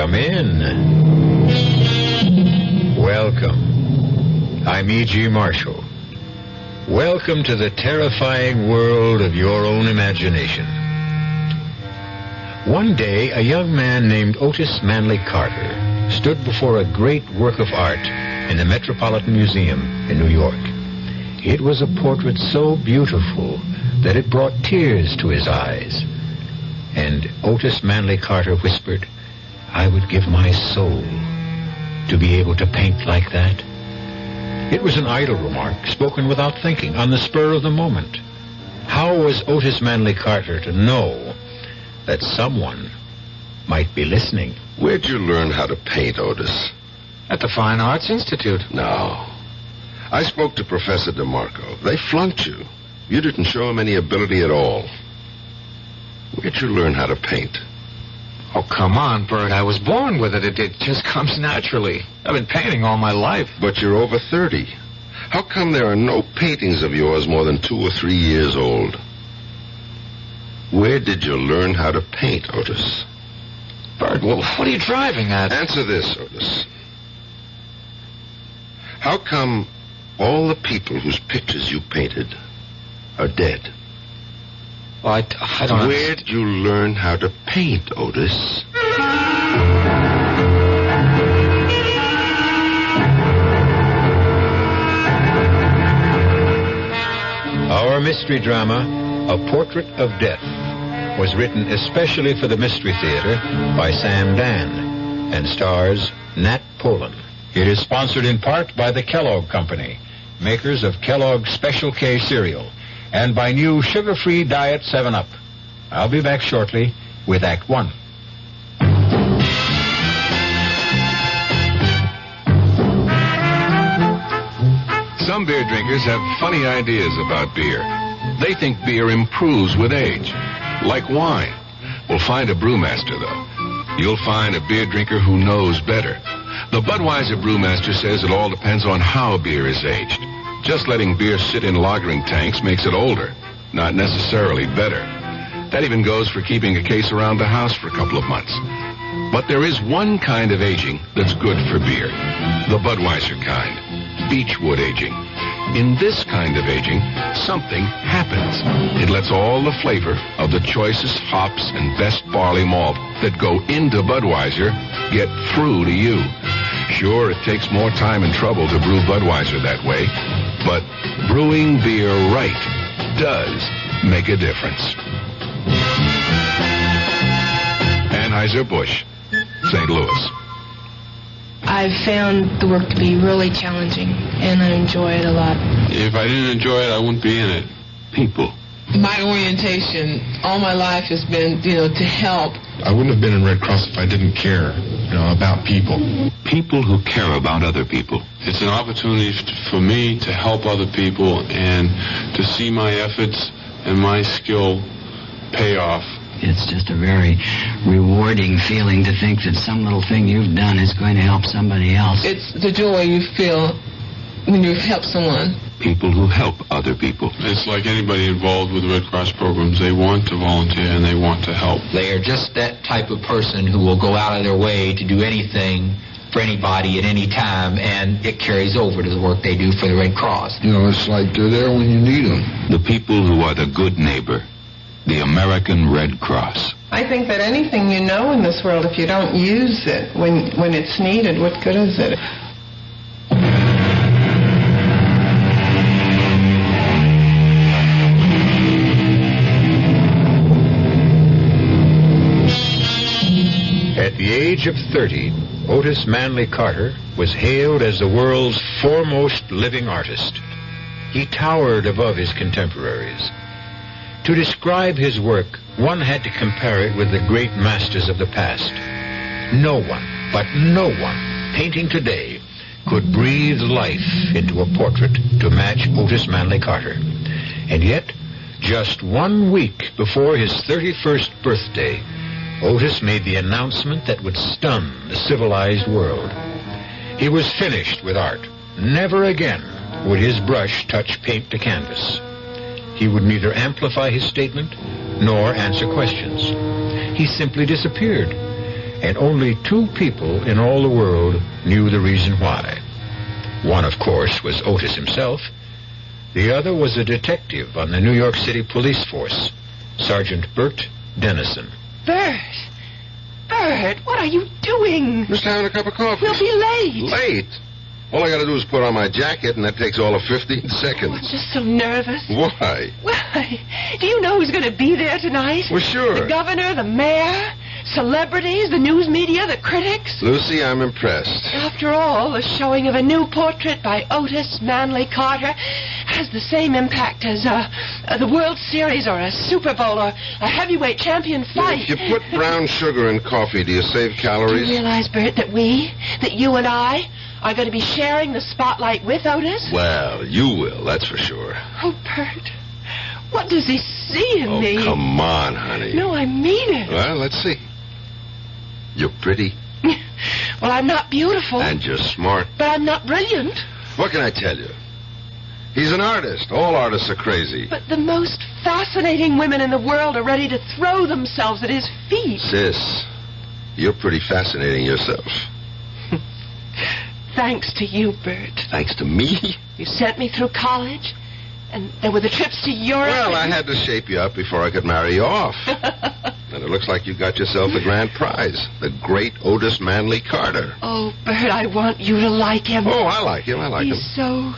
Come in. Welcome. I'm E.G. Marshall. Welcome to the terrifying world of your own imagination. One day, a young man named Otis Manley Carter stood before a great work of art in the Metropolitan Museum in New York. It was a portrait so beautiful that it brought tears to his eyes. And Otis Manley Carter whispered, "I would give my soul to be able to paint like that." It was an idle remark, spoken without thinking, on the spur of the moment. How was Otis Manley Carter to know that someone might be listening? Where'd you learn how to paint, Otis? At the Fine Arts Institute. No. I spoke to Professor DeMarco. They flunked you. You didn't show him any ability at all. Where'd you learn how to paint? Oh, come on, Bert. I was born with it. It just comes naturally. I've been painting all my life. But you're over 30. How come there are no paintings of yours more than 2 or 3 years old? Where did you learn how to paint, Otis? Bert, well, what are you driving at? Answer this, Otis. How come all the people whose pictures you painted are dead? Well, I don't Where'd you learn how to paint, Otis? Our mystery drama, A Portrait of Death, was written especially for the Mystery Theater by Sam Dan and stars Nat Polen. It is sponsored in part by the Kellogg Company, makers of Kellogg's Special K cereal, and by new sugar-free Diet 7-Up. I'll be back shortly with Act 1. Some beer drinkers have funny ideas about beer. They think beer improves with age, like wine. We'll find a brewmaster, though. You'll find a beer drinker who knows better. The Budweiser brewmaster says it all depends on how beer is aged. Just letting beer sit in lagering tanks makes it older, not necessarily better. That even goes for keeping a case around the house for a couple of months. But there is one kind of aging that's good for beer, the Budweiser kind, beechwood aging. In this kind of aging, something happens. It lets all the flavor of the choicest hops and best barley malt that go into Budweiser get through to you. Sure, it takes more time and trouble to brew Budweiser that way, but brewing beer right does make a difference. Anheuser-Busch, St. Louis. I've found the work to be really challenging, and I enjoy it a lot. If I didn't enjoy it, I wouldn't be in it. People. My orientation all my life has been, to help. I wouldn't have been in Red Cross if I didn't care, about people. People who care about other people. It's an opportunity for me to help other people and to see my efforts and my skill pay off. It's just a very rewarding feeling to think that some little thing you've done is going to help somebody else. It's the joy you feel when you help someone. People who help other people. It's like anybody involved with the Red Cross programs. They want to volunteer and they want to help. They are just that type of person who will go out of their way to do anything for anybody at any time, and it carries over to the work they do for the Red Cross. It's like they're there when you need them. The people who are the good neighbor. The American Red Cross. I think that anything you know in this world, if you don't use it when it's needed, what good is it? At the age of 30, Otis Manley Carter was hailed as the world's foremost living artist. He towered above his contemporaries. To describe his work, one had to compare it with the great masters of the past. No one, but no one, painting today could breathe life into a portrait to match Otis Manley Carter. And yet, just 1 week before his 31st birthday, Otis made the announcement that would stun the civilized world. He was finished with art. Never again would his brush touch paint to canvas. He would neither amplify his statement nor answer questions. He simply disappeared. and only 2 people in all the world knew the reason why. One, of course, was Otis himself. The other was a detective on the New York City police force, Sergeant Bert Dennison. Bert! Bert, what are you doing? Just having a cup of coffee. We'll be late. Late? All I gotta do is put on my jacket, and that takes all of 15 seconds. I'm just so nervous. Why? Why? Do you know who's going to be there tonight? Well, sure. The governor, the mayor, celebrities, the news media, the critics. Lucy, I'm impressed. After all, the showing of a new portrait by Otis Manley Carter has the same impact as the World Series or a Super Bowl or a heavyweight champion fight. If you put brown sugar in coffee, do you save calories? Do you realize, Bert, that you and I are going to be sharing the spotlight with Otis? Well, you will, that's for sure. Oh, Bert, what does he see in me? Oh, come on, honey. No, I mean it. Well, let's see. You're pretty. Well, I'm not beautiful. And you're smart. But I'm not brilliant. What can I tell you? He's an artist. All artists are crazy. But the most fascinating women in the world are ready to throw themselves at his feet. Sis, you're pretty fascinating yourself. Thanks to you, Bert. Thanks to me? You sent me through college, and there were the trips to Europe. Well, I had to shape you up before I could marry you off. And it looks like you got yourself the grand prize, the great Otis Manley Carter. Oh, Bert, I want you to like him. Oh, I like him. He's so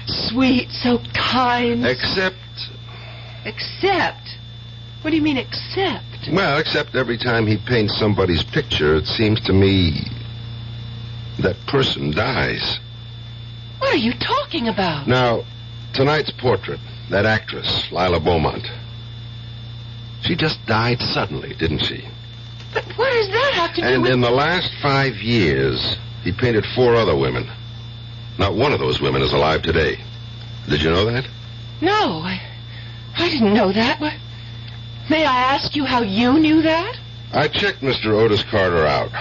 sweet, so kind. Except? What do you mean, except? Well, except every time he paints somebody's picture, it seems to me that person dies. What are you talking about? Now, tonight's portrait, that actress, Lila Beaumont, she just died suddenly, didn't she? But what does that have to do with... And in the last 5 years, he painted 4 other women. Not one of those women is alive today. Did you know that? No, I didn't know that. May I ask you how you knew that? I checked Mr. Otis Carter out.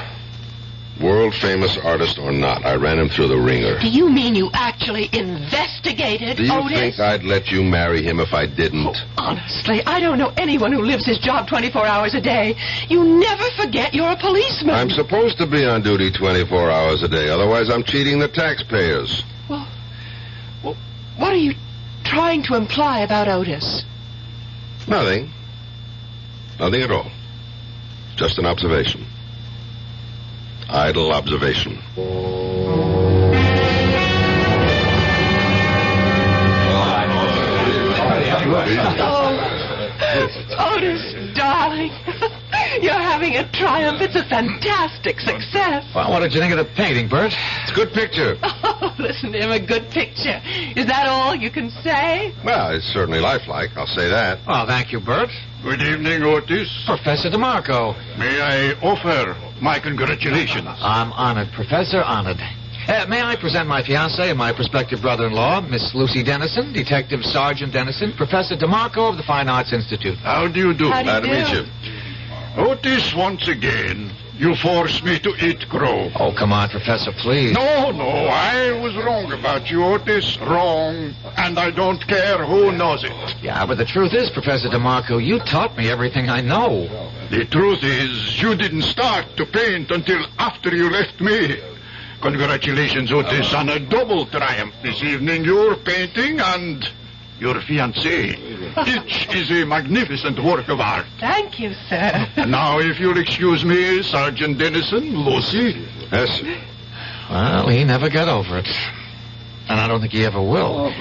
World-famous artist or not, I ran him through the ringer. Do you mean you actually investigated Do you Otis? think I'd let you marry him if I didn't? Oh, honestly, I don't know anyone who lives his job 24 hours a day. You never forget you're a policeman. I'm supposed to be on duty 24 hours a day, otherwise I'm cheating the taxpayers. Well, what are you trying to imply about Otis? Nothing. Nothing at all. Just an observation. Idle observation. Oh, Otis, darling. You're having a triumph. It's a fantastic success. Well, what did you think of the painting, Bert? It's a good picture. Oh, listen to him, a good picture. Is that all you can say? Well, it's certainly lifelike, I'll say that. Well, thank you, Bert. Good evening, Otis. Professor DeMarco. May I offer my congratulations? I'm honored, Professor, honored. May I present my fiancée and my prospective brother-in-law, Miss Lucy Dennison, Detective Sergeant Dennison, Professor DeMarco of the Fine Arts Institute. How do you do? How do you Glad to meet you. Otis, once again, you forced me to eat crow. Oh, come on, Professor, please. No, I was wrong about you, Otis. Wrong. And I don't care who knows it. Yeah, but the truth is, Professor DeMarco, you taught me everything I know. The truth is, you didn't start to paint until after you left me. Congratulations, Otis, on a double triumph this evening. Your painting and your fiancée. Each is a magnificent work of art. Thank you, sir. Now, if you'll excuse me, Sergeant Dennison, Lucy. Yes, sir. Well, he never got over it. And I don't think he ever will.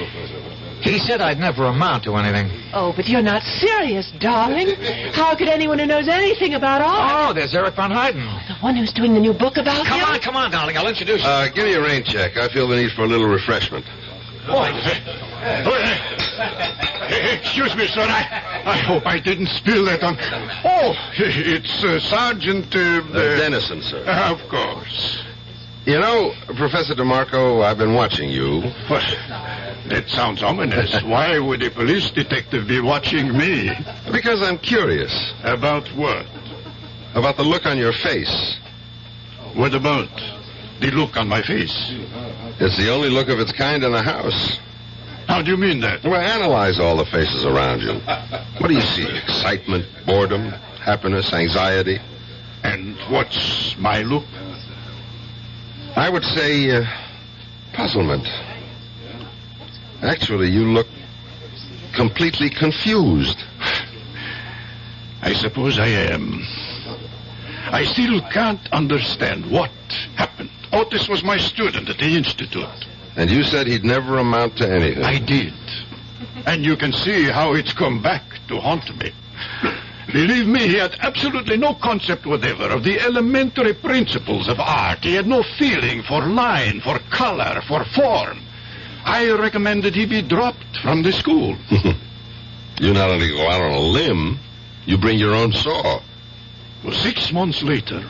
He said I'd never amount to anything. Oh, but you're not serious, darling. How could anyone who knows anything about art? Oh, there's Eric Von Hayden. The one who's doing the new book about him? Come on, darling. I'll introduce you. Give me a rain check. I feel the need for a little refreshment. Excuse me, sir. I hope I didn't spill that on... Oh, it's Sergeant... Dennison, sir. Of course. You know, Professor DeMarco, I've been watching you. Well, that sounds ominous. Why would a police detective be watching me? Because I'm curious. About what? About the look on your face. What about the look on my face? It's the only look of its kind in the house. How do you mean that? Well, analyze all the faces around you. What do you see? Excitement, boredom, happiness, anxiety? And what's my look? I would say puzzlement. Actually, you look completely confused. I suppose I am. I still can't understand what happened. Otis was my student at the Institute. And you said he'd never amount to anything. I did. And you can see how it's come back to haunt me. Believe me, he had absolutely no concept whatever of the elementary principles of art. He had no feeling for line, for color, for form. I recommended he be dropped from the school. You not only go out on a limb, you bring your own saw. Well, 6 months later,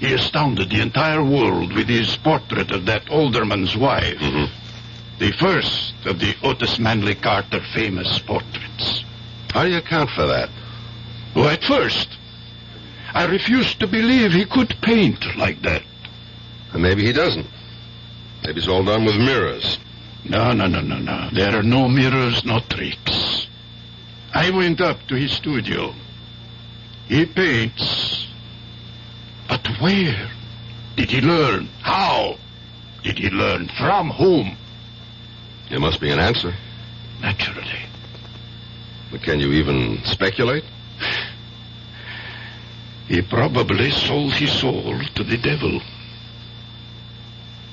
he astounded the entire world with his portrait of that alderman's wife. The first of the Otis Manley Carter famous portraits. How do you account for that? Well, at first, I refused to believe he could paint like that. And maybe he doesn't. Maybe it's all done with mirrors. No. There are no mirrors, no tricks. I went up to his studio. He paints. But where did he learn? How did he learn? From whom? There must be an answer. Naturally. But can you even speculate? He probably sold his soul to the devil.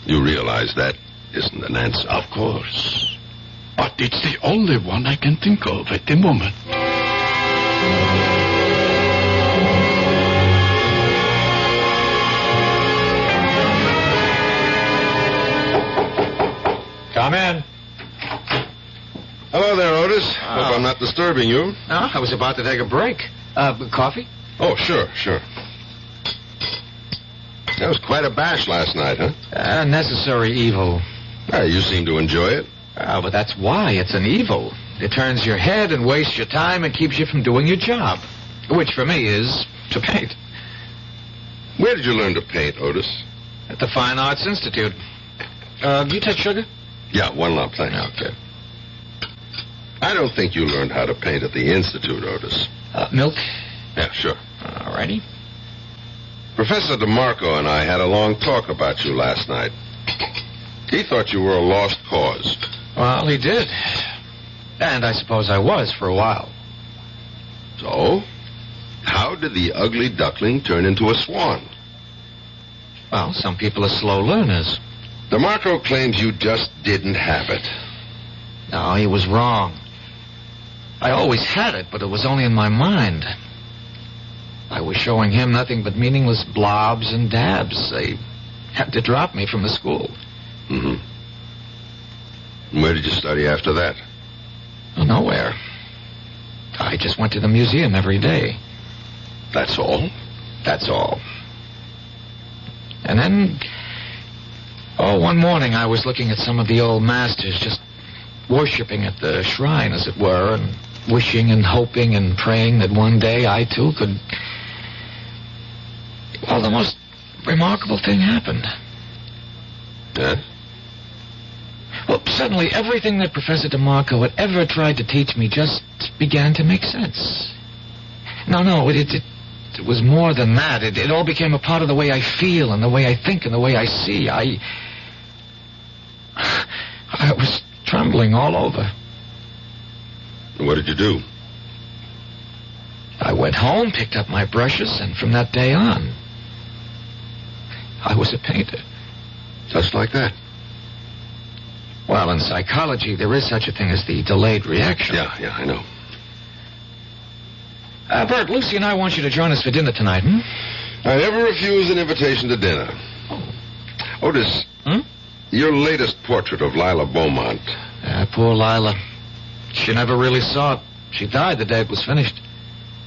You realize that isn't an answer? Of course. But it's the only one I can think of at the moment. Come in. Hello there, Otis. Hope I'm not disturbing you. No, I was about to take a break. Coffee? Oh, sure. That was quite a bash last night, huh? Necessary evil. You seem to enjoy it. But that's why it's an evil. It turns your head and wastes your time and keeps you from doing your job. Which, for me, is to paint. Where did you learn to paint, Otis? At the Fine Arts Institute. Do you take sugar? Yeah, 1 lump, thanks. Okay. I don't think you learned how to paint at the Institute, Otis. Milk? Yeah, sure. All righty. Professor DeMarco and I had a long talk about you last night. He thought you were a lost cause. Well, he did. And I suppose I was for a while. So, how did the ugly duckling turn into a swan? Well, some people are slow learners. DeMarco claims you just didn't have it. No, he was wrong. I always had it, but it was only in my mind. I was showing him nothing but meaningless blobs and dabs. They had to drop me from the school. And where did you study after that? Oh, nowhere. I just went to the museum every day. That's all? That's all. And then, one morning I was looking at some of the old masters, just worshipping at the shrine, as it were, and wishing and hoping and praying that one day I, too, could... Well, the most remarkable thing happened. Yes? Well, suddenly everything that Professor DeMarco had ever tried to teach me just began to make sense. No, it was more than that. It all became a part of the way I feel and the way I think and the way I see. I was trembling all over. What did you do? I went home, picked up my brushes, and from that day on, I was a painter. Just like that? Well, in psychology, there is such a thing as the delayed reaction. Yeah, I know. Bert, Lucy and I want you to join us for dinner tonight, hmm? I never refuse an invitation to dinner. Otis, your latest portrait of Lila Beaumont. Poor Lila. She never really saw it. She died the day it was finished.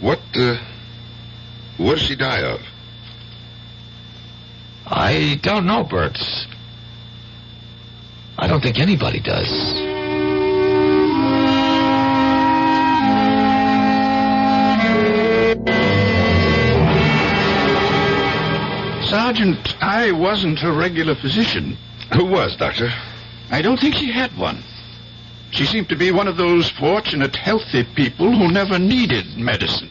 What did she die of? I don't know, Bert. I don't think anybody does. Sergeant, I wasn't a regular physician. Who was, Doctor? I don't think she had one. She seemed to be one of those fortunate, healthy people who never needed medicine.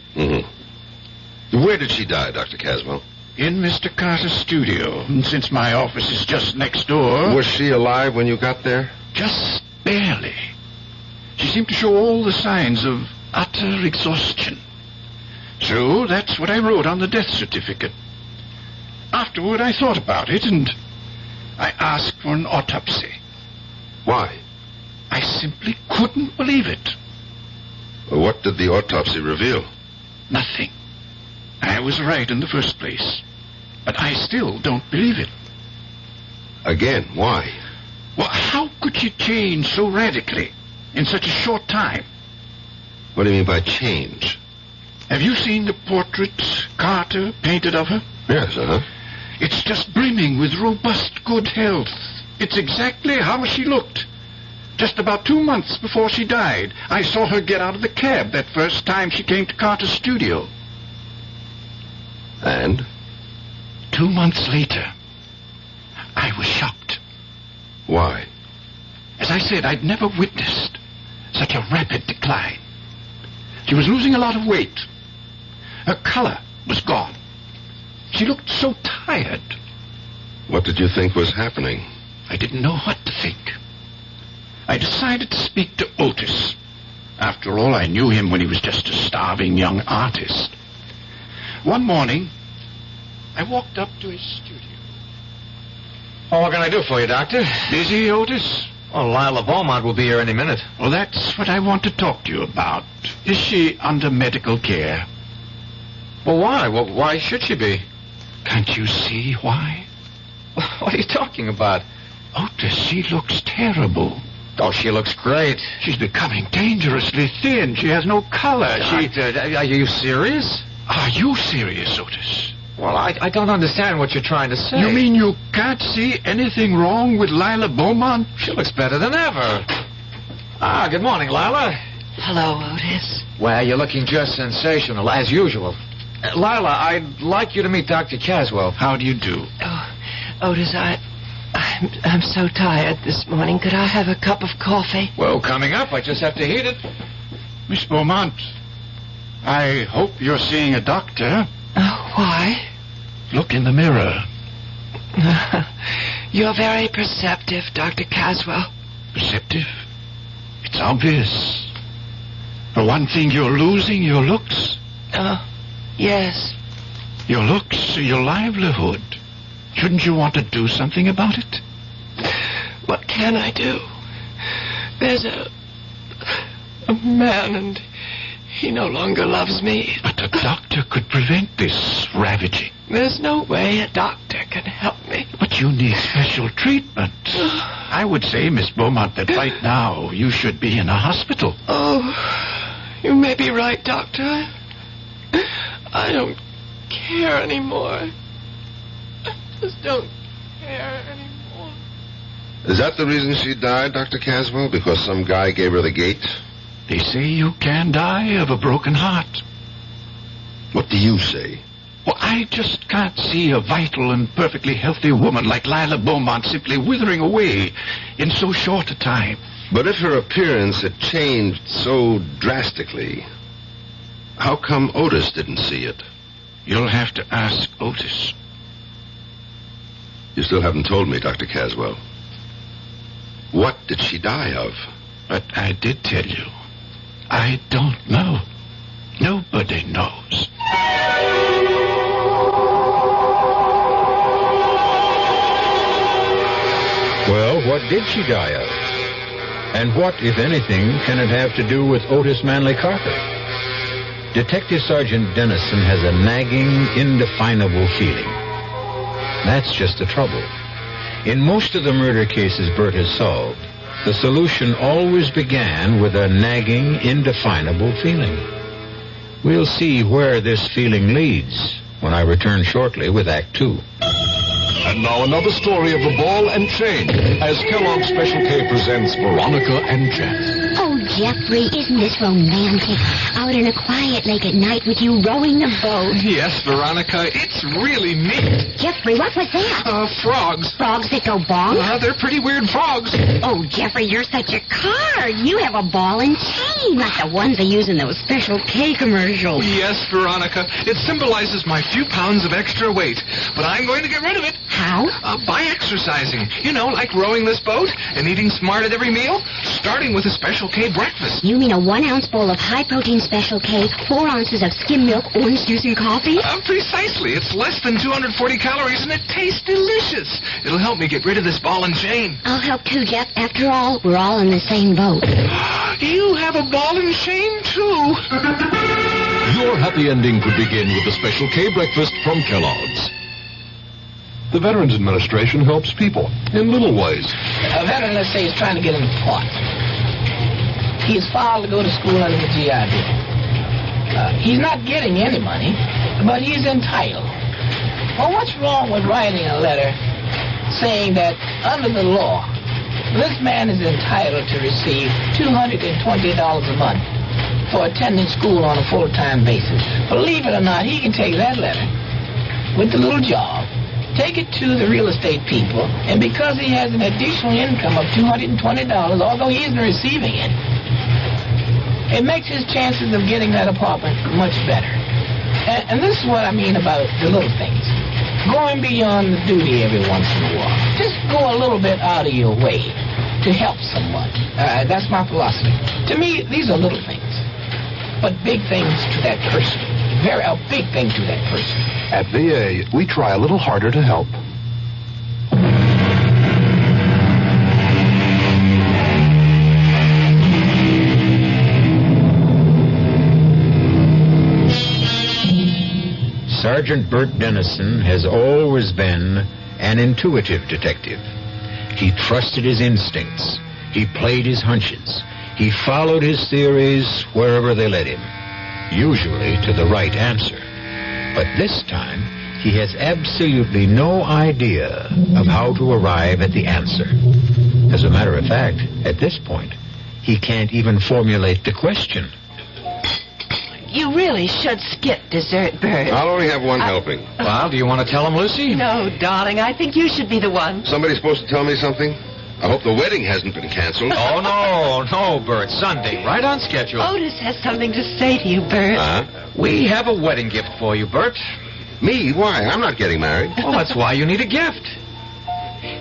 Where did she die, Dr. Caswell? In Mr. Carter's studio. And since my office is just next door... Was she alive when you got there? Just barely. She seemed to show all the signs of utter exhaustion. So that's what I wrote on the death certificate. Afterward, I thought about it, and I asked for an autopsy. Why? I simply couldn't believe it. Well, what did the autopsy reveal? Nothing. I was right in the first place. But I still don't believe it. Again, why? Well, how could she change so radically in such a short time? What do you mean by change? Have you seen the portrait Carter painted of her? Yes, It's just brimming with robust good health. It's exactly how she looked. Just about 2 months before she died, I saw her get out of the cab that first time she came to Carter's studio. And? 2 months later, I was shocked. Why? As I said, I'd never witnessed such a rapid decline. She was losing a lot of weight. Her color was gone. She looked so tired. What did you think was happening? I didn't know what to think. I decided to speak to Otis. After all, I knew him when he was just a starving young artist. One morning, I walked up to his studio. Well, what can I do for you, Doctor? Busy, Otis? Well, Lila Beaumont will be here any minute. Well, that's what I want to talk to you about. Is she under medical care? Well, why? Well, why should she be? Can't you see why? What are you talking about? Otis, she looks terrible. Oh, she looks great. She's becoming dangerously thin. She has no color. Doctor, are you serious? Are you serious, Otis? Well, I don't understand what you're trying to say. You mean you can't see anything wrong with Lila Beaumont? She looks better than ever. Good morning, Lila. Hello, Otis. Well, you're looking just sensational, as usual. Lila, I'd like you to meet Dr. Caswell. How do you do? Oh, Otis, I'm so tired this morning. Could I have a cup of coffee? Well, coming up. I just have to heat it. Miss Beaumont, I hope you're seeing a doctor. Why? Look in the mirror. You're very perceptive, Dr. Caswell. Perceptive? It's obvious. For one thing, you're losing your looks. Yes. Your looks are your livelihood. Shouldn't you want to do something about it? What can I do? There's a man, and he no longer loves me. But a doctor could prevent this ravaging. There's no way a doctor can help me. But you need special treatment. I would say, Miss Beaumont, that right now you should be in a hospital. Oh, you may be right, Doctor. I don't care anymore. I just don't care anymore. Is that the reason she died, Dr. Caswell? Because some guy gave her the gate? They say you can die of a broken heart. What do you say? Well, I just can't see a vital and perfectly healthy woman like Lila Beaumont simply withering away in so short a time. But if her appearance had changed so drastically, how come Otis didn't see it? You'll have to ask Otis. You still haven't told me, Dr. Caswell. What did she die of? But I did tell you. I don't know. Nobody knows. Well, what did she die of? And what, if anything, can it have to do with Otis Manley Carter? Detective Sergeant Dennison has a nagging, indefinable feeling. That's just the trouble. In most of the murder cases Bert has solved, the solution always began with a nagging, indefinable feeling. We'll see where this feeling leads when I return shortly with Act 2. And now another story of the ball and chain as Kellogg's Special K presents Veronica and Jeff. Oh, Jeffrey, isn't this romantic? Out in a quiet lake at night with you rowing the boat. Yes, Veronica, it's really neat. Jeffrey, what was that? Frogs. Frogs that go bonk? They're pretty weird frogs. Oh, Jeffrey, you're such a card. You have a ball and chain. mean? Like the ones they use in those Special K commercials. Yes, Veronica. It symbolizes my few pounds of extra weight. But I'm going to get rid of it. How? By exercising. You know, like rowing this boat and eating smart at every meal. Starting with a Special K breakfast. You mean a 1-ounce bowl of high-protein Special K, 4 ounces of skim milk, orange juice, and coffee? Precisely. It's less than 240 calories, and it tastes delicious. It'll help me get rid of this ball and chain. I'll help too, Jeff. After all, we're all in the same boat. You have a ball and chain, too. Your happy ending could begin with the Special K breakfast from Kellogg's. The Veterans Administration helps people in little ways. A veteran, let's say, is trying to get an apartment. He is filed to go to school under the GI Bill. He's not getting any money, but he's entitled. Well, what's wrong with writing a letter saying that under the law, this man is entitled to receive $220 a month for attending school on a full-time basis? Believe it or not, he can take that letter with the little job, take it to the real estate people, and because he has an additional income of $220, although he isn't receiving it, it makes his chances of getting that apartment much better. And this is what I mean about the little things. Going beyond the duty every once in a while. Just go a little bit out of your way to help someone. That's my philosophy. To me, these are little things, but big things to that person. A big thing to that person. At VA, we try a little harder to help. Sergeant Bert Dennison has always been an intuitive detective. He trusted his instincts. He played his hunches. He followed his theories wherever they led him, usually to the right answer. But this time, he has absolutely no idea of how to arrive at the answer. As a matter of fact, at this point, he can't even formulate the question. You really should skip dessert, Bert. I'll only have one helping. Well, do you want to tell him, Lucy? No, darling. I think you should be the one. Somebody's supposed to tell me something? I hope the wedding hasn't been canceled. Oh, no, Bert. Sunday, right on schedule. Otis has something to say to you, Bert. We have a wedding gift for you, Bert. Me? Why? I'm not getting married. Well, that's why you need a gift.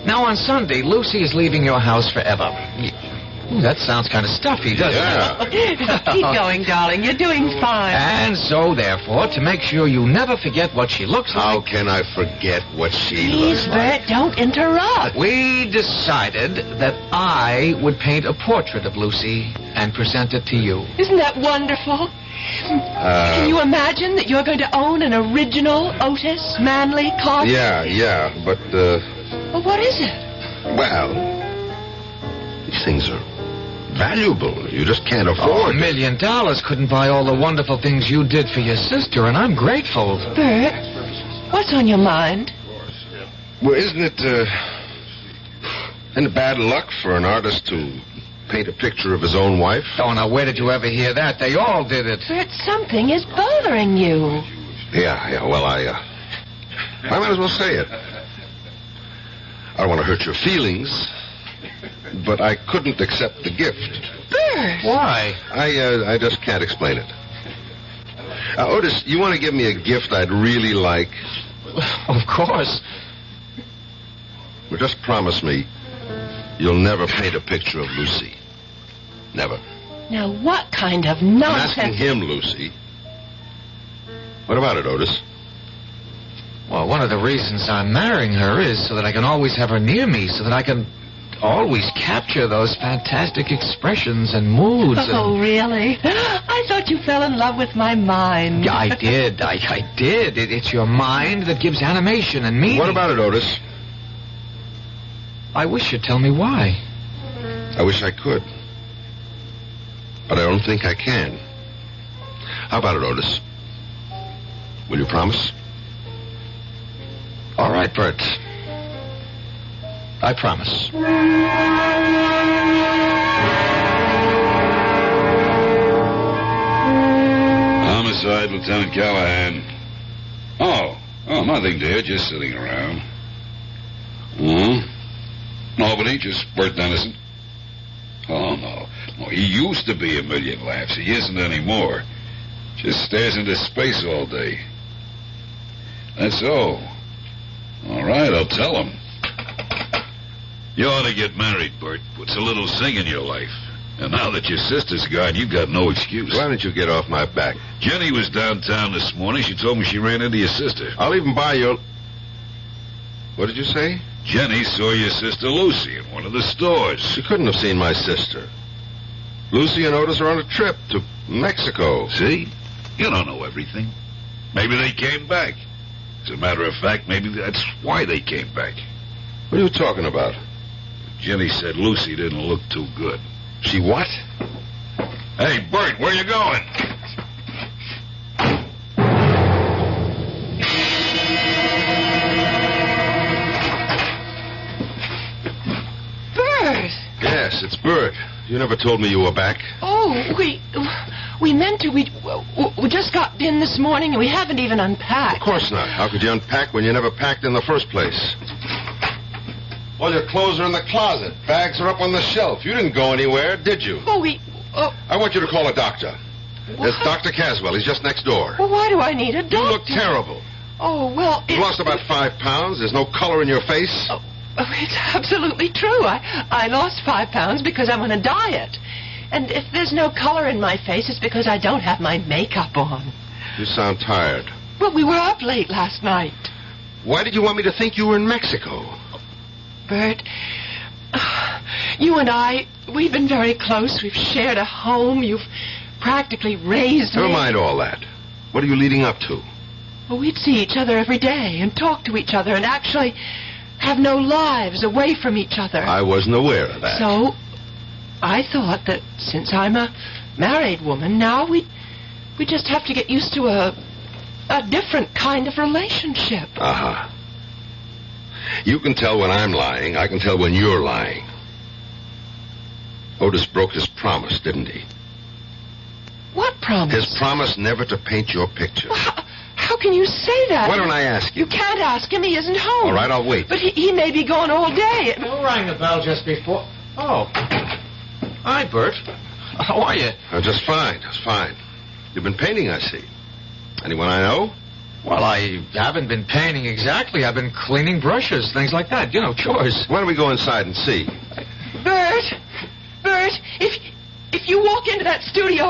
Now, on Sunday, Lucy is leaving your house forever. That sounds kind of stuffy, doesn't it? Keep going, darling. You're doing fine. And so, therefore, to make sure you never forget what she looks like... How can I forget what she Please, looks like? Bert, don't interrupt. We decided that I would paint a portrait of Lucy and present it to you. Isn't that wonderful? Can you imagine that you're going to own an original Otis Manley Carter? Yeah, but, Well, what is it? well, these things are valuable. You just can't afford $1 million couldn't buy all the wonderful things you did for your sister, and I'm grateful. Bert, what's on your mind? Well, isn't it bad luck for an artist to paint a picture of his own wife? Oh, now, where did you ever hear that? They all did it. Bert, something is bothering you. Yeah, well, I might as well say it. I don't want to hurt your feelings, but I couldn't accept the gift. Bert! Why? I just can't explain it. Otis, you want to give me a gift I'd really like? Of course. Well, just promise me you'll never paint a picture of Lucy. Never. Now, what kind of I'm nonsense... asking him, Lucy. What about it, Otis? Well, one of the reasons I'm marrying her is so that I can always have her near me, so that I can always capture those fantastic expressions and moods. Oh, really? I thought you fell in love with my mind. Yeah, I did. I did. It's your mind that gives animation and meaning. What about it, Otis? I wish you'd tell me why. I wish I could. But I don't think I can. How about it, Otis? Will you promise? All right, Bert. I promise. Homicide, Lieutenant Callahan. Oh, nothing, dear. Just sitting around. Albany, just Bert Dennison. Oh, no. No, he used to be a million laughs. He isn't anymore. Just stares into space all day. That's all. All right, I'll tell him. You ought to get married, Bert. Puts a little zing in your life. And now that your sister's gone, you've got no excuse. Why don't you get off my back? Jenny was downtown this morning. She told me she ran into your sister. I'll even buy your... What did you say? Jenny saw your sister Lucy in one of the stores. She couldn't have seen my sister. Lucy and Otis are on a trip to Mexico. See? You don't know everything. Maybe they came back. As a matter of fact, maybe that's why they came back. What are you talking about? Jenny said Lucy didn't look too good. She what? Hey, Bert, where you going? Bert! Yes, it's Bert. You never told me you were back. Oh, we meant to. We just got in this morning and we haven't even unpacked. Of course not. How could you unpack when you never packed in the first place? All your clothes are in the closet. Bags are up on the shelf. You didn't go anywhere, did you? I want you to call a doctor. There's Dr. Caswell. He's just next door. Well, why do I need a doctor? You look terrible. Oh, well... You lost about 5 pounds. There's no color in your face. Oh, it's absolutely true. I lost 5 pounds because I'm on a diet. And if there's no color in my face, it's because I don't have my makeup on. You sound tired. Well, we were up late last night. Why did you want me to think you were in Mexico? Bert, you and I, we've been very close. We've shared a home. You've practically raised me. Never mind all that. What are you leading up to? Well, we'd see each other every day and talk to each other and actually have no lives away from each other. I wasn't aware of that. So, I thought that since I'm a married woman, now we just have to get used to a different kind of relationship. Uh-huh. You can tell when I'm lying. I can tell when you're lying. Otis broke his promise, didn't he? What promise? His promise never to paint your picture. Well, how can you say that? Why don't I ask you? You can't ask him. He isn't home. All right, I'll wait. But he may be gone all day. Who rang the bell just before? Oh. Hi, Bert. How are you? Just fine. Just fine. You've been painting, I see. Anyone I know? Well, I haven't been painting exactly. I've been cleaning brushes, things like that. You know, chores. Why don't we go inside and see? Bert, if you walk into that studio,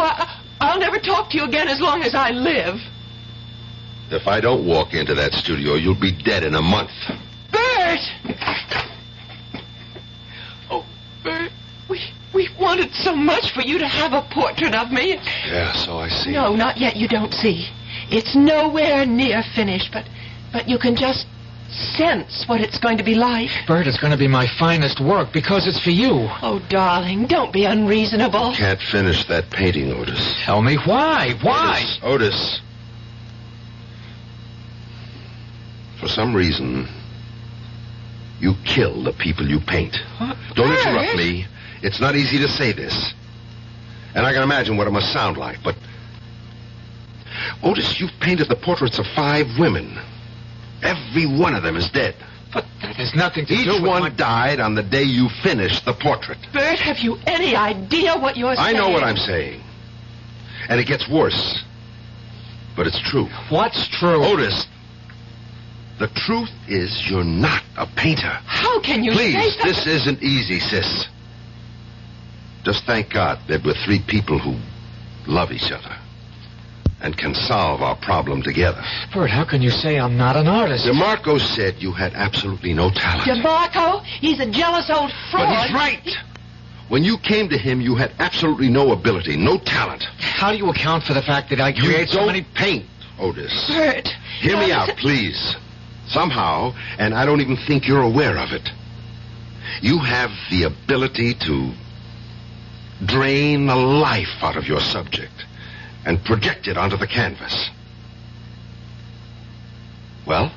I'll never talk to you again as long as I live. If I don't walk into that studio, you'll be dead in a month. Bert! Oh, Bert, we wanted so much for you to have a portrait of me. Yeah, so I see. No, not yet. You don't see. It's nowhere near finished, but you can just sense what it's going to be like. Bert, it's going to be my finest work because it's for you. Oh, darling, don't be unreasonable. You can't finish that painting, Otis. Tell me why. Why? Otis. For some reason, you kill the people you paint. What? Don't interrupt me. It's not easy to say this. And I can imagine what it must sound like, but... Otis, you've painted the portraits of 5 women. Every one of them is dead. But that has nothing to do with Each one died on the day you finished the portrait. Bert, have you any idea what you're saying? I know what I'm saying. And it gets worse. But it's true. What's true? Otis, the truth is you're not a painter. How can you Please, say that? this isn't easy, sis. Just thank God that we're 3 people who love each other and can solve our problem together. Bert, how can you say I'm not an artist? DeMarco said you had absolutely no talent. DeMarco? He's a jealous old fraud. But he's right. When you came to him, you had absolutely no ability, no talent. How do you account for the fact that I create so many... paint, Otis. Bert. Hear me out, please. Somehow, and I don't even think you're aware of it, you have the ability to drain the life out of your subject and project it onto the canvas. Well?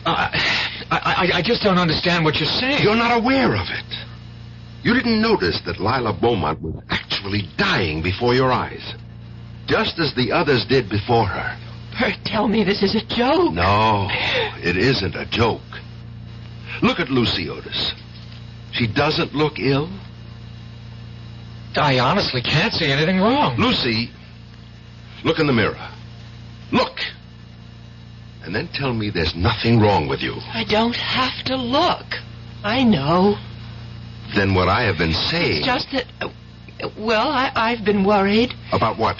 I just don't understand what you're saying. You're not aware of it. You didn't notice that Lila Beaumont was actually dying before your eyes, just as the others did before her. Bert, tell me this is a joke. No, it isn't a joke. Look at Lucy, Otis. She doesn't look ill. I honestly can't see anything wrong. Lucy, look in the mirror. Look. And then tell me there's nothing wrong with you. I don't have to look. I know. Then what I have been saying... It's just that... well, I've been worried. About what?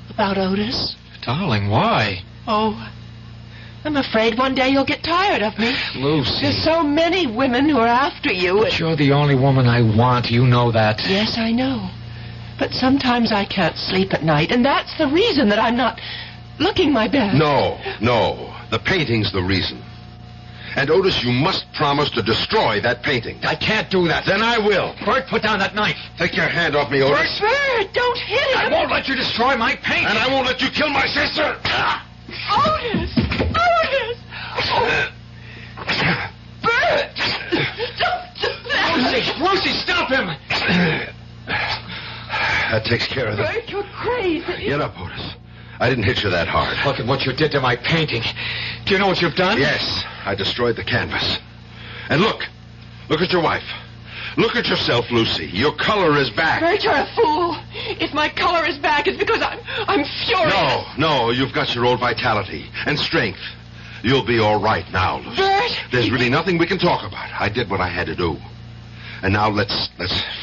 About Otis. Darling, why? Oh, I'm afraid one day you'll get tired of me. Lucy. There's so many women who are after you. But you're the only woman I want. You know that. Yes, I know. But sometimes I can't sleep at night, and that's the reason that I'm not looking my best. No. The painting's the reason. And Otis, you must promise to destroy that painting. I can't do that. Then I will. Bert, put down that knife. Take your hand off me, Otis. Bert, don't hit him. I won't let you destroy my painting. And I won't let you kill my sister. Otis! Oh. Bert! Don't do that! Lucy, stop him! That takes care of that. Bert, you're crazy. Get up, Otis. I didn't hit you that hard. Look at what you did to my painting. Do you know what you've done? Yes, I destroyed the canvas. And look at your wife. Look at yourself, Lucy. Your color is back. Bert, you're a fool. If my color is back, it's because I'm furious. No, you've got your old vitality and strength. You'll be all right now, Lucy. Bert! There's really nothing we can talk about. I did what I had to do. And now let's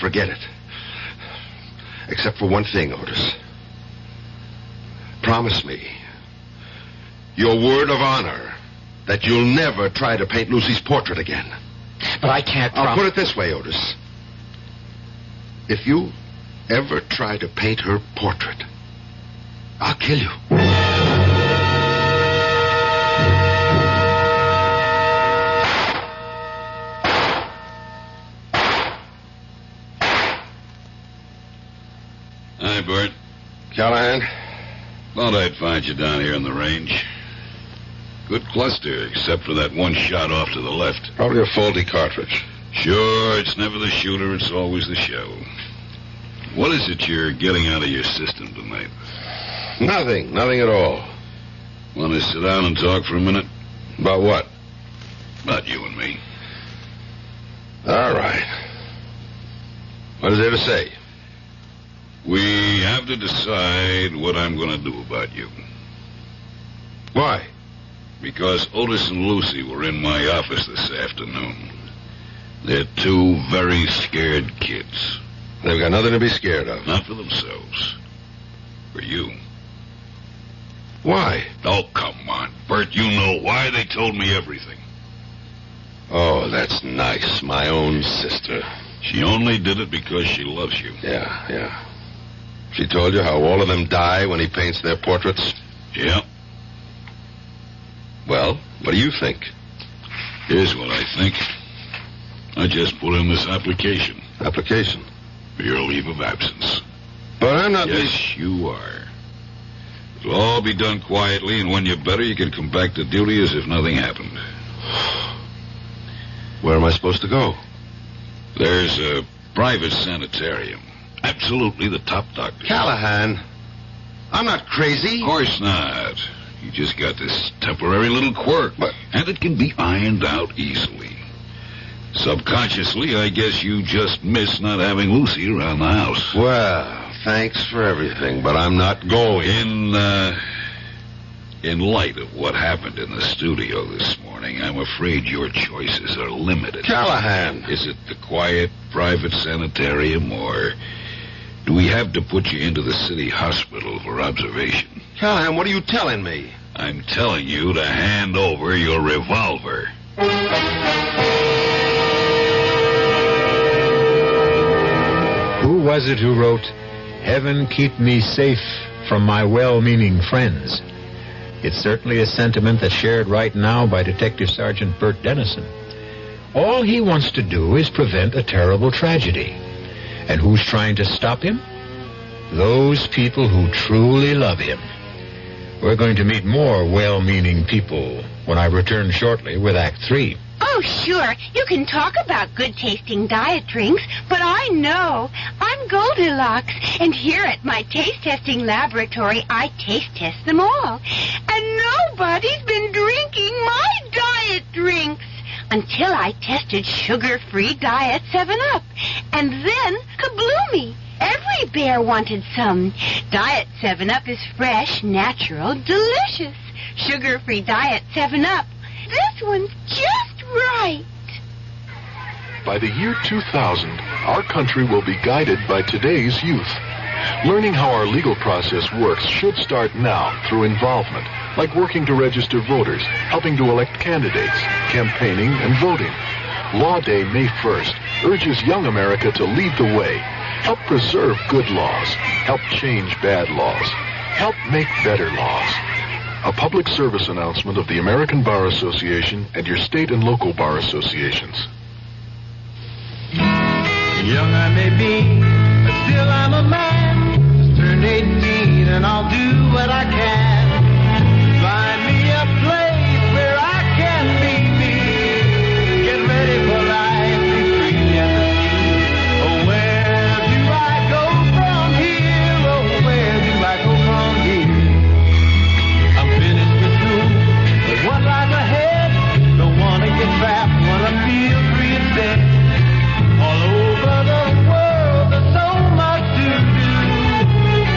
forget it. Except for one thing, Otis. Promise me your word of honor that you'll never try to paint Lucy's portrait again. But I can't promise. I'll put it this way, Otis. If you ever try to paint her portrait, I'll kill you. Hi, Bert. Callahan? Thought I'd find you down here in the range. Good cluster, except for that one shot off to the left. Probably a faulty cartridge. Sure, it's never the shooter, it's always the shell. What is it you're getting out of your system tonight? Nothing at all. Want to sit down and talk for a minute? About what? About you and me. All right. What is there to say? We have to decide what I'm going to do about you. Why? Because Otis and Lucy were in my office this afternoon. They're two very scared kids. They've got nothing to be scared of. Not for themselves. For you. Why? Oh, come on, Bert. You know why. They told me everything. Oh, that's nice. My own sister. She only did it because she loves you. Yeah. She told you how all of them die when he paints their portraits? Yeah. Well, what do you think? Here's what I think. I just put in this application. Application? For your leave of absence. But I'm not... Yes, you are. It'll all be done quietly, and when you're better, you can come back to duty as if nothing happened. Where am I supposed to go? There's a private sanitarium. Absolutely the top doctor. Callahan, I'm not crazy. Of course not. You just got this temporary little quirk. What? And it can be ironed out easily. Subconsciously, I guess you just miss not having Lucy around the house. Well, thanks for everything, but I'm not going. In light of what happened in the studio this morning, I'm afraid your choices are limited. Callahan! Is it the quiet, private sanitarium, or do we have to put you into the city hospital for observation? Callahan, what are you telling me? I'm telling you to hand over your revolver. Who was it who wrote, "Heaven keep me safe from my well-meaning friends"? It's certainly a sentiment that's shared right now by Detective Sergeant Bert Dennison. All he wants to do is prevent a terrible tragedy. And who's trying to stop him? Those people who truly love him. We're going to meet more well-meaning people when I return shortly with Act 3. Oh, sure. You can talk about good-tasting diet drinks, but I know. I'm Goldilocks, and here at my taste-testing laboratory, I taste-test them all. And nobody's been drinking my diet drinks until I tested sugar-free Diet 7-Up. And then, kabloomy! Every bear wanted some. Diet 7-Up is fresh, natural, delicious. Sugar-free Diet 7-Up. This one's just right. By the year 2000, our country will be guided by today's youth. Learning how our legal process works should start now through involvement, like working to register voters, helping to elect candidates, campaigning, and voting. Law Day, May 1st, urges young America to lead the way. Help preserve good laws. Help change bad laws. Help make better laws. A public service announcement of the American Bar Association and your state and local bar associations. Young I may be, but still I'm a man. Just turned 18 and I'll do what I can. Find me a place where I can be me. Get ready for life, be free and the sea. Oh, where do I go from here? Oh, where do I go from here? I'm finished with school, but what lies ahead? Don't wanna get trapped, wanna feel free instead. All over the world, there's so much to do.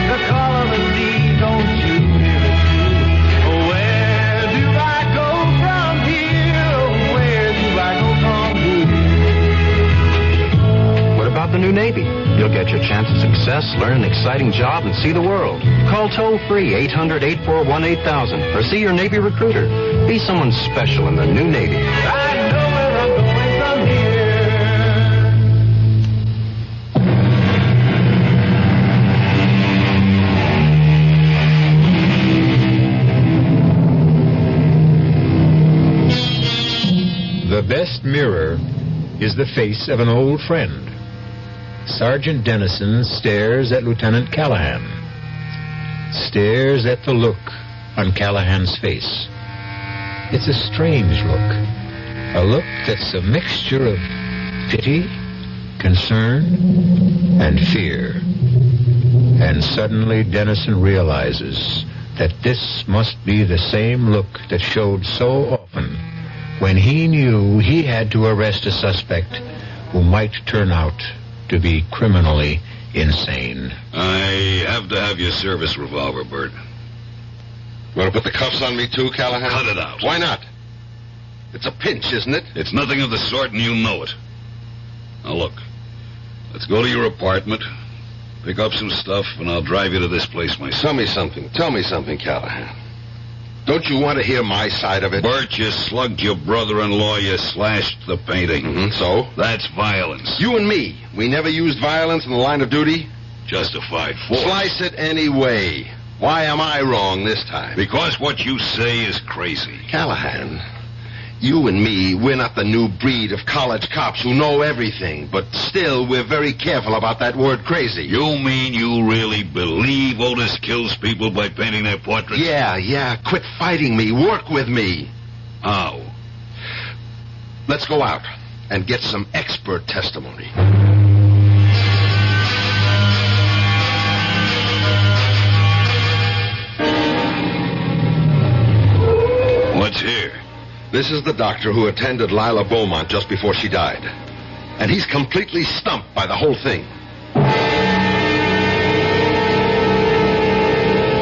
The call of the sea, don't you hear it too? Oh, where do I go from here? Oh, where do I go from here? What about the new Navy? You'll get your chance at success, learn an exciting job, and see the world. Call toll-free 800-841-8000 or see your Navy recruiter. Be someone special in the new Navy. I know where I'm going from here. The best mirror is the face of an old friend. Sergeant Dennison stares at Lieutenant Callahan. Stares at the look on Callahan's face. It's a strange look. A look that's a mixture of pity, concern, and fear. And suddenly Dennison realizes that this must be the same look that showed so often when he knew he had to arrest a suspect who might turn out to be criminally insane. I have to have your service revolver, Bert. You want to put the cuffs on me too, Callahan? Cut it out. Why not? It's a pinch, isn't it? It's nothing of the sort, and you know it. Now, look. Let's go to your apartment, pick up some stuff, and I'll drive you to this place myself. Tell me something, Callahan. Don't you want to hear my side of it? Bert, you slugged your brother-in-law, you slashed the painting. Mm-hmm. So? That's violence. You and me, we never used violence in the line of duty? Justified force. Slice it any way. Why am I wrong this time? Because what you say is crazy. Callahan, you and me, we're not the new breed of college cops who know everything, but still we're very careful about that word crazy. You mean you really believe Otis kills people by painting their portraits? Yeah. Quit fighting me. Work with me. How? Let's go out and get some expert testimony. What's here? This is the doctor who attended Lila Beaumont just before she died. And he's completely stumped by the whole thing.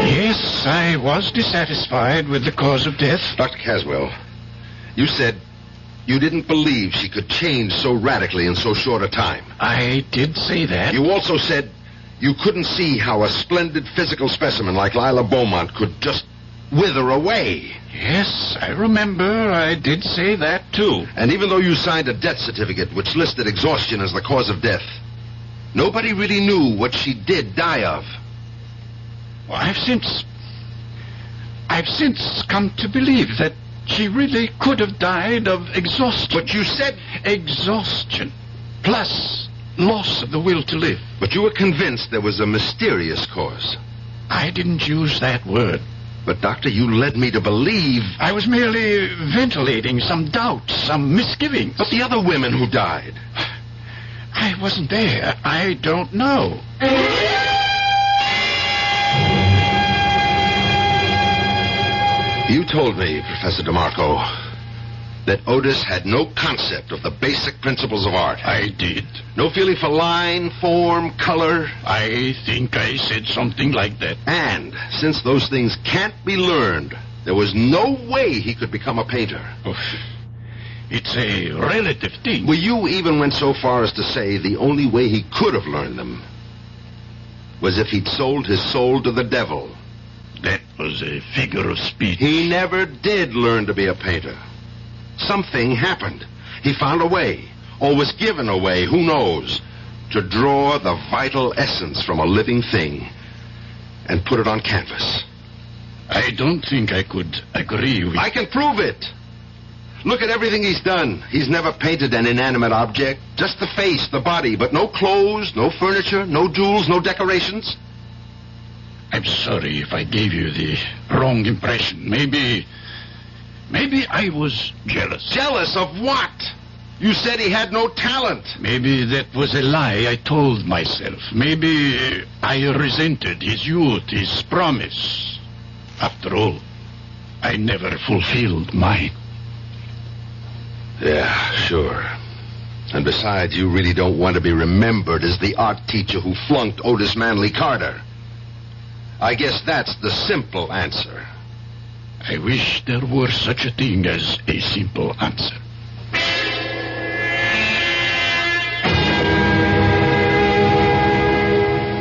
Yes, I was dissatisfied with the cause of death. Dr. Caswell, you said you didn't believe she could change so radically in so short a time. I did say that. You also said you couldn't see how a splendid physical specimen like Lila Beaumont could just wither away. Yes, I remember I did say that, too. And even though you signed a death certificate which listed exhaustion as the cause of death, nobody really knew what she did die of. Well, I've since come to believe that she really could have died of exhaustion. But you said... Exhaustion, plus loss of the will to live. But you were convinced there was a mysterious cause. I didn't use that word. But, Doctor, you led me to believe... I was merely ventilating some doubts, some misgivings. But the other women who died... I wasn't there. I don't know. You told me, Professor DeMarco, that Otis had no concept of the basic principles of art. I did. No feeling for line, form, color. I think I said something like that. And since those things can't be learned, there was no way he could become a painter. Oh, it's a relative thing. Well, you even went so far as to say the only way he could have learned them was if he'd sold his soul to the devil. That was a figure of speech. He never did learn to be a painter. Something happened. He found a way, or was given a way, who knows, to draw the vital essence from a living thing and put it on canvas. I don't think I could agree with... I can prove it. Look at everything he's done. He's never painted an inanimate object, just the face, the body, but no clothes, no furniture, no jewels, no decorations. I'm sorry if I gave you the wrong impression. Maybe I was jealous. Jealous of what? You said he had no talent. Maybe that was a lie I told myself. Maybe I resented his youth, his promise. After all, I never fulfilled mine. Yeah, sure. And besides, you really don't want to be remembered as the art teacher who flunked Otis Manley Carter. I guess that's the simple answer. I wish there were such a thing as a simple answer.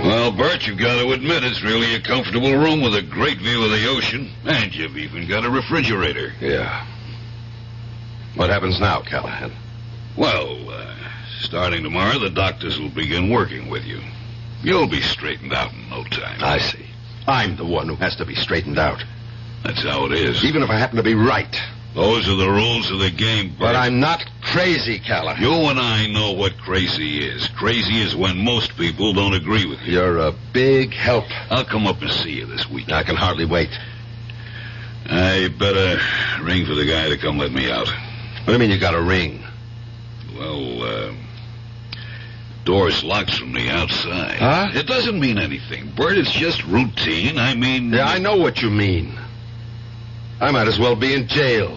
Well, Bert, you've got to admit it's really a comfortable room with a great view of the ocean. And you've even got a refrigerator. Yeah. What happens now, Callahan? Well, starting tomorrow, the doctors will begin working with you. You'll be straightened out in no time. I see. I'm the one who has to be straightened out. That's how it is. Even if I happen to be right. Those are the rules of the game, Bert. But I'm not crazy, Callahan. You and I know what crazy is. Crazy is when most people don't agree with you. You're a big help. I'll come up and see you this weekend. I can hardly wait. I better ring for the guy to come let me out. What do you mean you got a ring? Well, door's locked from the outside. Huh? It doesn't mean anything, Bert. It's just routine. I mean... Yeah, I know what you mean. I might as well be in jail.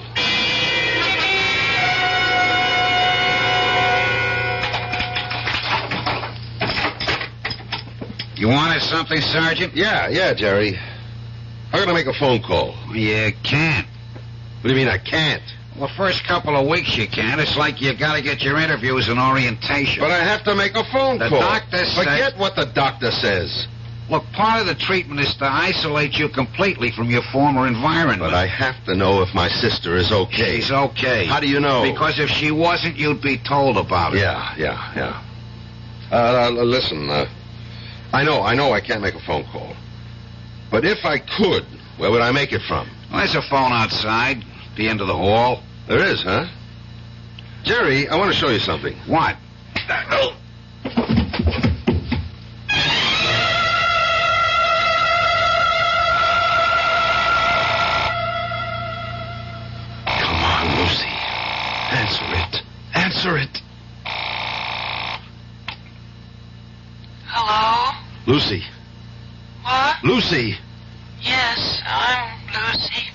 You wanted something, Sergeant? Yeah, Jerry. I'm going to make a phone call. You can't. What do you mean I can't? Well, first couple of weeks you can't. It's like you got to get your interviews and orientation. But I have to make a phone call. The doctor said... Forget what the doctor says. Look, part of the treatment is to isolate you completely from your former environment. But I have to know if my sister is okay. She's okay. How do you know? Because if she wasn't, you'd be told about it. Yeah. Listen, I know I can't make a phone call. But if I could, where would I make it from? Well, there's a phone outside, the end of the hall. There is, huh? Jerry, I want to show you something. What? Answer it. Hello? Lucy. What? Lucy. Yes, I'm Lucy.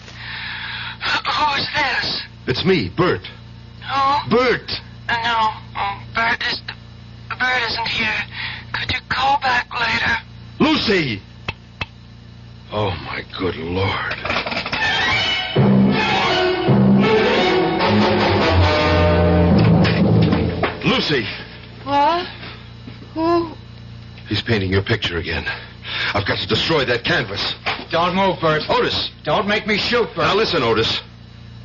Who's this? It's me, Bert. Who? Bert. No, Bert isn't here. Could you call back later? Lucy! Oh, my good Lord. Lucy! What? Who? He's painting your picture again. I've got to destroy that canvas. Don't move, Bert. Otis! Don't make me shoot, Bert. Now listen, Otis.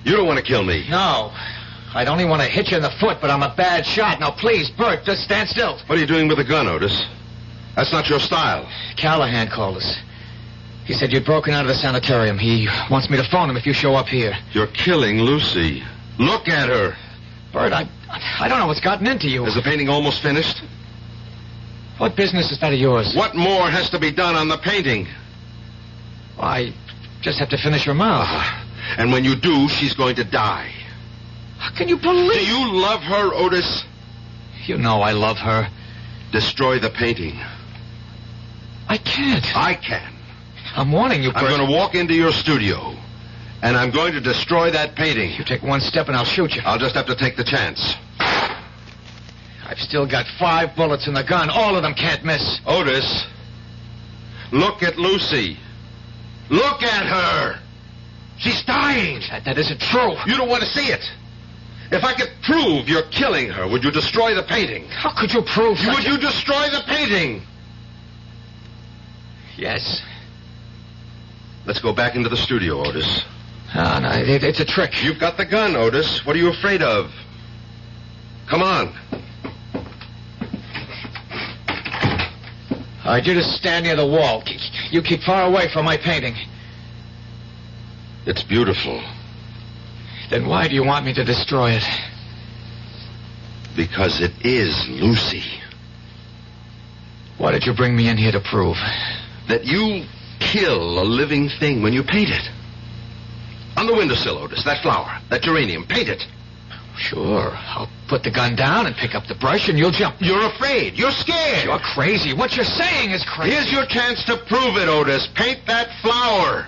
You don't want to kill me. No. I'd only want to hit you in the foot, but I'm a bad shot. Now, please, Bert, just stand still. What are you doing with a gun, Otis? That's not your style. Callahan called us. He said you'd broken out of the sanitarium. He wants me to phone him if you show up here. You're killing Lucy. Look at her. Bert, I don't know what's gotten into you. Is the painting almost finished? What business is that of yours? What more has to be done on the painting? Well, I just have to finish her mouth. And when you do, she's going to die. How can you believe... Do you love her, Otis? You know I love her. Destroy the painting. I can't. I can. I'm warning you, Bert. I'm going to walk into your studio And I'm going to destroy that painting. You take one step and I'll shoot you. I'll just have to take the chance. I've still got 5 bullets in the gun. All of them can't miss. Otis, look at Lucy. Look at her. She's dying. That isn't true. You don't want to see it. If I could prove you're killing her, would you destroy the painting? How could you prove such Would you destroy the painting? Yes. Let's go back into the studio, Otis. Oh, no, it's a trick. You've got the gun, Otis. What are you afraid of? Come on. All right, you just stand near the wall. You keep far away from my painting. It's beautiful. Then why do you want me to destroy it? Because it is Lucy. What did you bring me in here to prove? That you kill a living thing when you paint it. On the windowsill, Otis, that flower, that geranium, paint it. Sure. I'll put the gun down and pick up the brush and you'll jump. You're afraid. You're scared. You're crazy. What you're saying is crazy. Here's your chance to prove it, Otis. Paint that flower.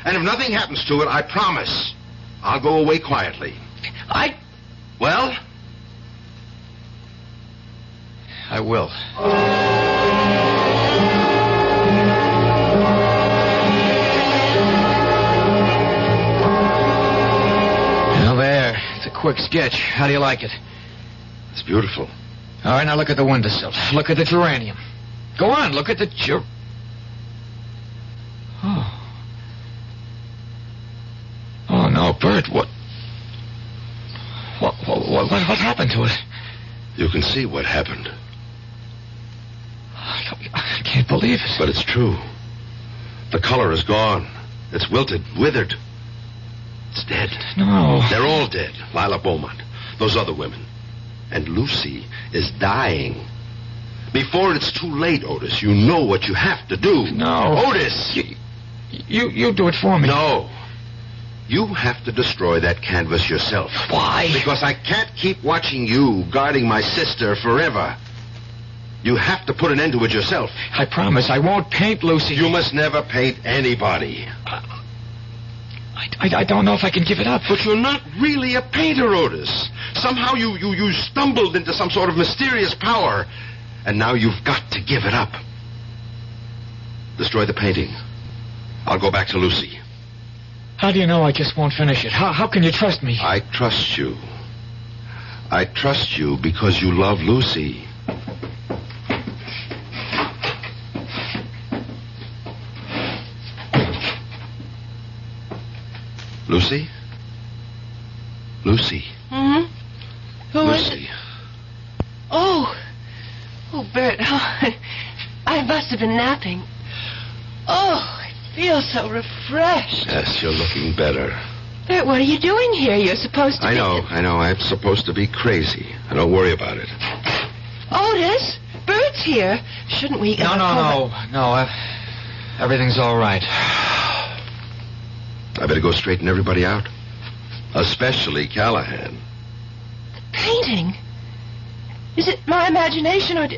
And if nothing happens to it, I promise I'll go away quietly. Well? I will. Now there. It's a quick sketch. How do you like it? It's beautiful. All right, now look at the windowsill. Look at the geranium. Go on, look at the Oh, no, Bert, what happened to it? You can see what happened. I can't believe it. But it's true. The color is gone. It's wilted, withered. It's dead. No. They're all dead. Lila Beaumont, those other women. And Lucy is dying. Before it's too late, Otis, you know what you have to do. No. Otis! You do it for me. No. You have to destroy that canvas yourself. Why? Because I can't keep watching you guarding my sister forever. You have to put an end to it yourself. I promise I won't paint Lucy. You must never paint anybody. I don't know if I can give it up. But you're not really a painter, Otis. Somehow you stumbled into some sort of mysterious power. And now you've got to give it up. Destroy the painting. I'll go back to Lucy. How do you know I just won't finish it? How can you trust me? I trust you. I trust you because you love Lucy. Lucy? Lucy. Hmm? Who is Lucy. it? Oh, Bert. I must have been napping. Oh, I feel so refreshed. Yes, you're looking better. Bert, what are you doing here? You're supposed to I know. I'm supposed to be crazy. Don't worry about it. Otis, Bert's here. Shouldn't we... No. Everything's all right. I better go straighten everybody out. Especially Callahan. The painting? Is it my imagination or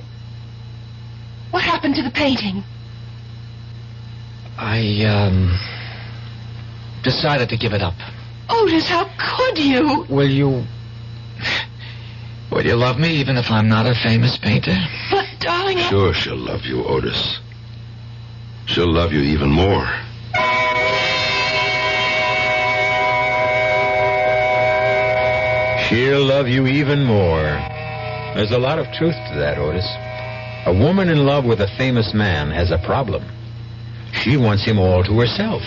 What happened to the painting? I, decided to give it up. Otis, how could you? Will you love me even if I'm not a famous painter? But, darling, Sure she'll love you, Otis. She'll love you even more. She'll love you even more. There's a lot of truth to that, Otis. A woman in love with a famous man has a problem. She wants him all to herself.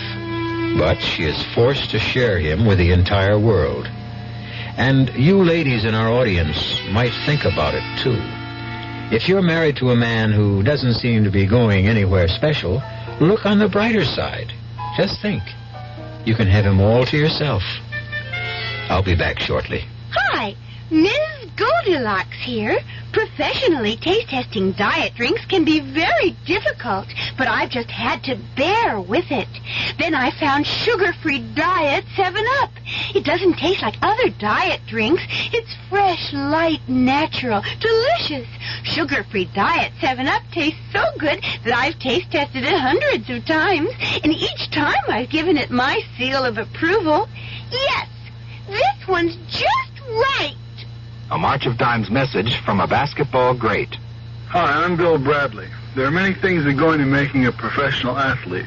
But she is forced to share him with the entire world. And you ladies in our audience might think about it, too. If you're married to a man who doesn't seem to be going anywhere special, look on the brighter side. Just think. You can have him all to yourself. I'll be back shortly. Hi. Ms. Goldilocks here. Professionally taste-testing diet drinks can be very difficult, but I've just had to bear with it. Then I found sugar-free Diet 7-Up. It doesn't taste like other diet drinks. It's fresh, light, natural, delicious. Sugar-free Diet 7-Up tastes so good that I've taste-tested it hundreds of times, and each time I've given it my seal of approval. Yes, this one's just right. A March of Dimes message from a basketball great. Hi, I'm Bill Bradley. There are many things that go into making a professional athlete,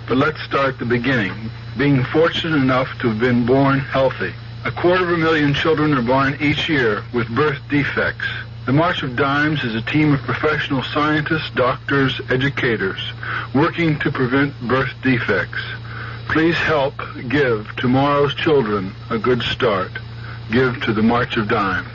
but let's start at the beginning. Being fortunate enough to have been born healthy. 250,000 children are born each year with birth defects. The March of Dimes is a team of professional scientists, doctors, educators, working to prevent birth defects. Please help give tomorrow's children a good start. Give to the March of Dimes.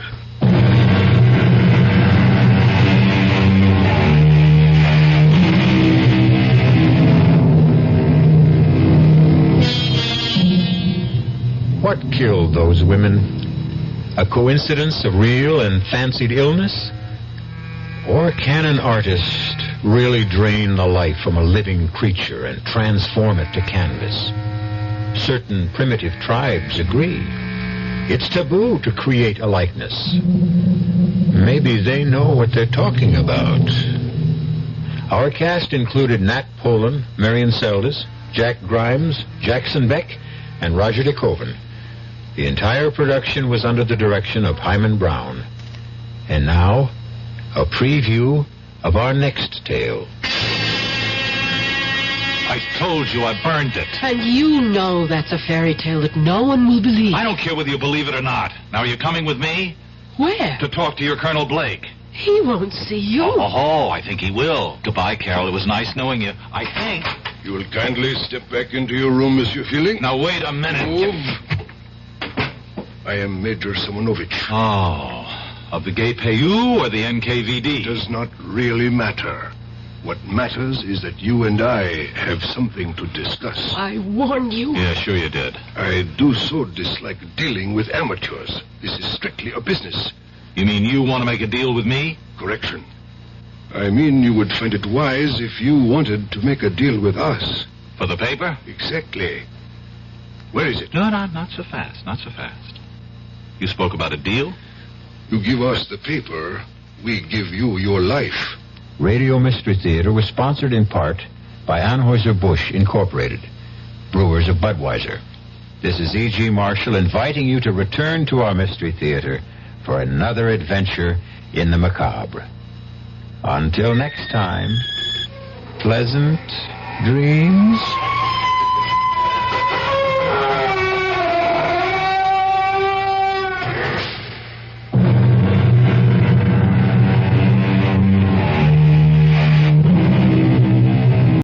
What killed those women? A coincidence of real and fancied illness? Or can an artist really drain the life from a living creature and transform it to canvas? Certain primitive tribes agree. It's taboo to create a likeness. Maybe they know what they're talking about. Our cast included Nat Polan, Marion Seldes, Jack Grimes, Jackson Beck, and Roger DeKoven. The entire production was under the direction of Hyman Brown. And now, a preview of our next tale. I told you I burned it. And you know that's a fairy tale that no one will believe. I don't care whether you believe it or not. Now, are you coming with me? Where? To talk to your Colonel Blake. He won't see you. Oh, I think he will. Goodbye, Carol. It was nice knowing you. I think. You will kindly step back into your room, Monsieur Feeling. Now, wait a minute. Move. I am Major Simonovich. Oh, of the Gay Payou or the NKVD? It does not really matter. What matters is that you and I have something to discuss. I warned you. Yeah, sure you did. I do so dislike dealing with amateurs. This is strictly a business. You mean you want to make a deal with me? Correction. I mean you would find it wise if you wanted to make a deal with us. For the paper? Exactly. Where is it? No, not so fast. Not so fast. You spoke about a deal? You give us the paper, we give you your life. Radio Mystery Theater was sponsored in part by Anheuser-Busch Incorporated, brewers of Budweiser. This is E.G. Marshall inviting you to return to our Mystery Theater for another adventure in the macabre. Until next time, pleasant dreams.